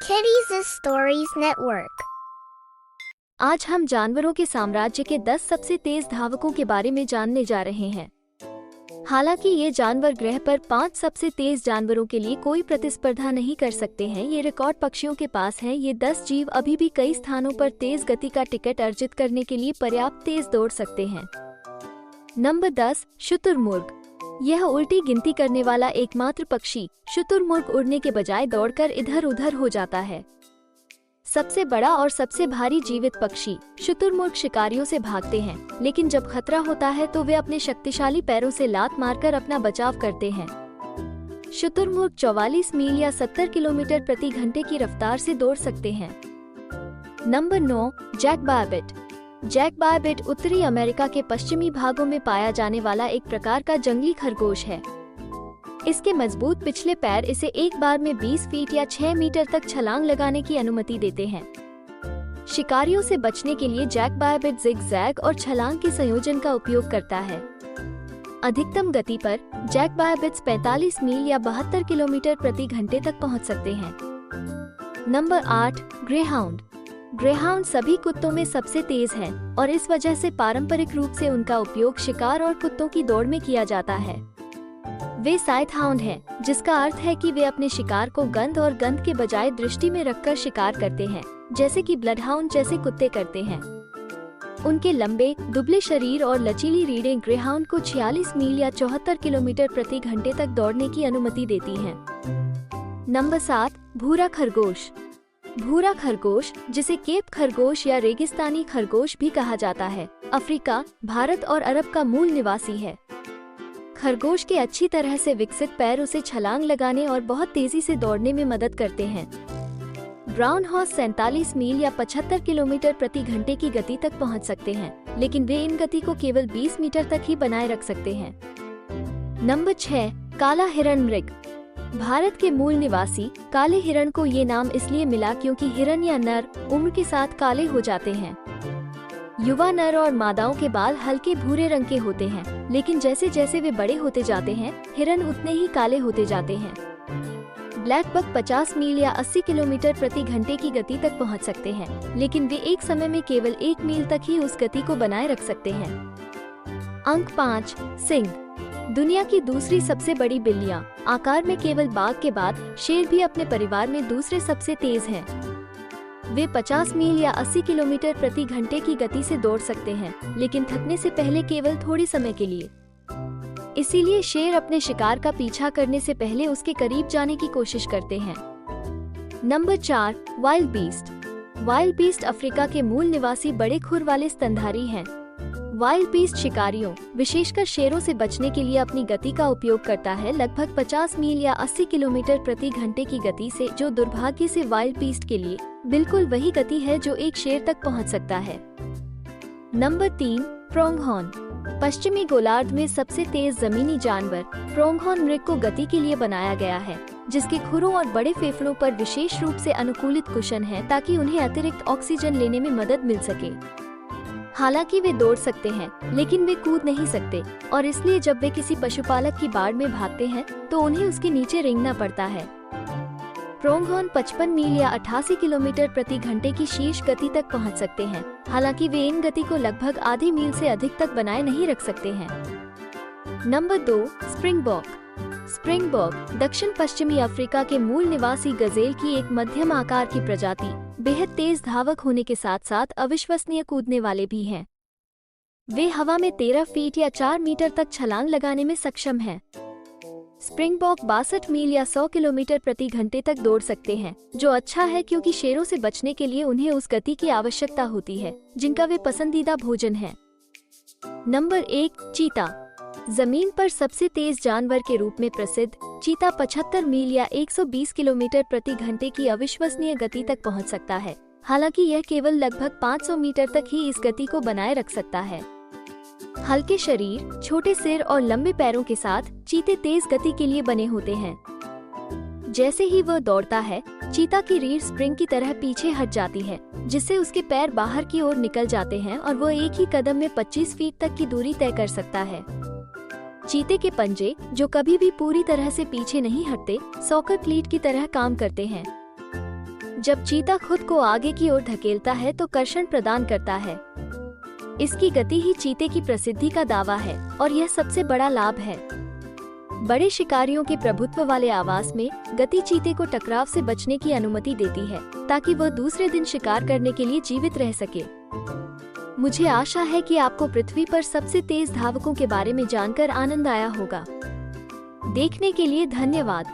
Kitties Stories Network। आज हम जानवरों के साम्राज्य के 10 सबसे तेज धावकों के बारे में जानने जा रहे हैं। हालांकि ये जानवर ग्रह पर 5 सबसे तेज जानवरों के लिए कोई प्रतिस्पर्धा नहीं कर सकते हैं, ये रिकॉर्ड पक्षियों के पास है। ये 10 जीव अभी भी कई स्थानों पर तेज गति का टिकट अर्जित करने के लिए पर्याप्त तेज दौड़ सकते हैं। नंबर 10, शुतुरमुर्ग। यह उल्टी गिनती करने वाला एकमात्र पक्षी शुतुरमुर्ग उड़ने के बजाय दौड़कर इधर उधर हो जाता है। सबसे बड़ा और सबसे भारी जीवित पक्षी शुतुरमुर्ग शिकारियों से भागते हैं, लेकिन जब खतरा होता है तो वे अपने शक्तिशाली पैरों से लात मारकर अपना बचाव करते हैं। शुतुरमुर्ग 44 मील या 70 किलोमीटर प्रति घंटे की रफ्तार से दौड़ सकते हैं। नंबर 9, जैकबरबिट। जैकबरबिट उत्तरी अमेरिका के पश्चिमी भागों में पाया जाने वाला एक प्रकार का जंगली खरगोश है। इसके मजबूत पिछले पैर इसे एक बार में 20 फीट या 6 मीटर तक छलांग लगाने की अनुमति देते हैं। शिकारियों से बचने के लिए जैकबरबिट जिग-जैग और छलांग के संयोजन का उपयोग करता है। अधिकतम गति पर जैकबरबिट्स 45 मील या 72 किलोमीटर प्रति घंटे तक पहुंच सकते हैं। Number 8, greyhound. ग्रेहाउंड सभी कुत्तों में सबसे तेज है और इस वजह से पारंपरिक रूप से उनका उपयोग शिकार और कुत्तों की दौड़ में किया जाता है। वे साइट हाउंड हैं, जिसका अर्थ है कि वे अपने शिकार को गंध और गंध के बजाय दृष्टि में रखकर शिकार करते हैं, जैसे कि ब्लडहाउंड जैसे कुत्ते करते हैं। उनके लंबे, दुबले शरीर और लचीली रीढ़ें ग्रेहाउंड को 46 मील या 74 किलोमीटर प्रति घंटे तक दौड़ने की अनुमति देती हैं। नंबर 7, भूरा खरगोश। भूरा खरगोश, जिसे केप खरगोश या रेगिस्तानी खरगोश भी कहा जाता है, अफ्रीका, भारत और अरब का मूल निवासी है। खरगोश के अच्छी तरह से विकसित पैर उसे छलांग लगाने और बहुत तेजी से दौड़ने में मदद करते हैं। ब्राउन हॉर्स 47 मील या 75 किलोमीटर प्रति घंटे की गति तक पहुंच सकते हैं, लेकिन वे इन गति को केवल 20 मीटर तक ही बनाए रख सकते हैं। नंबर 6, काला हिरण मृग। भारत के मूल निवासी काले हिरण को ये नाम इसलिए मिला क्योंकि हिरण या नर उम्र के साथ काले हो जाते हैं। युवा नर और मादाओं के बाल हल्के भूरे रंग के होते हैं, लेकिन जैसे जैसे वे बड़े होते जाते हैं, हिरण उतने ही काले होते जाते हैं। ब्लैक बक 50 मील या 80 किलोमीटर प्रति घंटे की गति तक पहुंच सकते हैं, लेकिन वे एक समय में केवल 1 मील तक ही उस गति को बनाए रख सकते हैं। अंक 5, सिंह। दुनिया की दूसरी सबसे बड़ी बिल्लियां। आकार में केवल बाघ के बाद शेर भी अपने परिवार में दूसरे सबसे तेज हैं। वे 50 मील या 80 किलोमीटर प्रति घंटे की गति से दौड़ सकते हैं, लेकिन थकने से पहले केवल थोड़ी समय के लिए। इसीलिए शेर अपने शिकार का पीछा करने से पहले उसके करीब जाने की कोशिश करते हैं। Number 4, wild beast. Wild beast Africa के मूल निवासी बड़े खुर वाले स्तनधारी हैं। वाइल्ड बीस्ट शिकारियों, विशेषकर शेरों से बचने के लिए अपनी गति का उपयोग करता है, लगभग 50 मील या 80 किलोमीटर प्रति घंटे की गति से, जो दुर्भाग्य से वाइल्ड बीस्ट के लिए बिल्कुल वही गति है जो एक शेर तक पहुंच सकता है। नंबर 3, प्रोंगहॉर्न। पश्चिमी गोलार्ध में सबसे तेज जमीनी जानवर प्रोंगहॉर्न मृग को गति के लिए बनाया गया है, जिसके खुरों और बड़े फेफड़ों पर विशेष रूप से अनुकूलित कुशन है ताकि उन्हें अतिरिक्त ऑक्सीजन लेने में मदद मिल सके। हालांकि वे दौड़ सकते हैं, लेकिन वे कूद नहीं सकते, और इसलिए जब वे किसी पशुपालक की बाड़ में भागते हैं तो उन्हें उसके नीचे रेंगना पड़ता है। प्रोंगहॉर्न 55 मील या 88 किलोमीटर प्रति घंटे की शीर्ष गति तक पहुंच सकते हैं, हालांकि वे इन गति को लगभग आधी मील से अधिक तक बनाए नहीं रख सकते हैं। Number 2, springbok. स्प्रिंगबॉक दक्षिण पश्चिमी अफ्रीका के मूल निवासी गजेल की एक मध्यम आकार की प्रजाति, बेहद तेज धावक होने के साथ साथ अविश्वसनीय कूदने वाले भी हैं। वे हवा में 13 फीट या 4 मीटर तक छलांग लगाने में सक्षम हैं। स्प्रिंगबॉक 62 मील या 100 किलोमीटर प्रति घंटे तक दौड़ सकते हैं, जो अच्छा है क्योंकि शेरों से बचने के लिए उन्हें उस गति की आवश्यकता होती है जिनका वे पसंदीदा भोजन है। नंबर 1, चीता। जमीन पर सबसे तेज जानवर के रूप में प्रसिद्ध चीता 75 मील या 120 किलोमीटर प्रति घंटे की अविश्वसनीय गति तक पहुंच सकता है, हालांकि यह केवल लगभग 500 मीटर तक ही इस गति को बनाए रख सकता है। हल्के शरीर, छोटे सिर और लंबे पैरों के साथ चीते तेज गति के लिए बने होते हैं। जैसे ही वह दौड़ता है, चीता की रीढ़ स्प्रिंग की तरह पीछे हट जाती है, जिससे उसके पैर बाहर की ओर निकल जाते हैं और वह एक ही कदम में 25 फीट तक की दूरी तय कर सकता है। चीते के पंजे, जो कभी भी पूरी तरह से पीछे नहीं हटते, सॉकर क्लीट की तरह काम करते हैं। जब चीता खुद को आगे की ओर धकेलता है तो कर्षण प्रदान करता है। इसकी गति ही चीते की प्रसिद्धि का दावा है और यह सबसे बड़ा लाभ है। बड़े शिकारियों के प्रभुत्व वाले आवास में गति चीते को टकराव से बचने की अनुमति देती है ताकि वह दूसरे दिन शिकार करने के लिए जीवित रह सके। मुझे आशा है कि आपको पृथ्वी पर सबसे तेज धावकों के बारे में जानकर आनंद आया होगा। देखने के लिए धन्यवाद।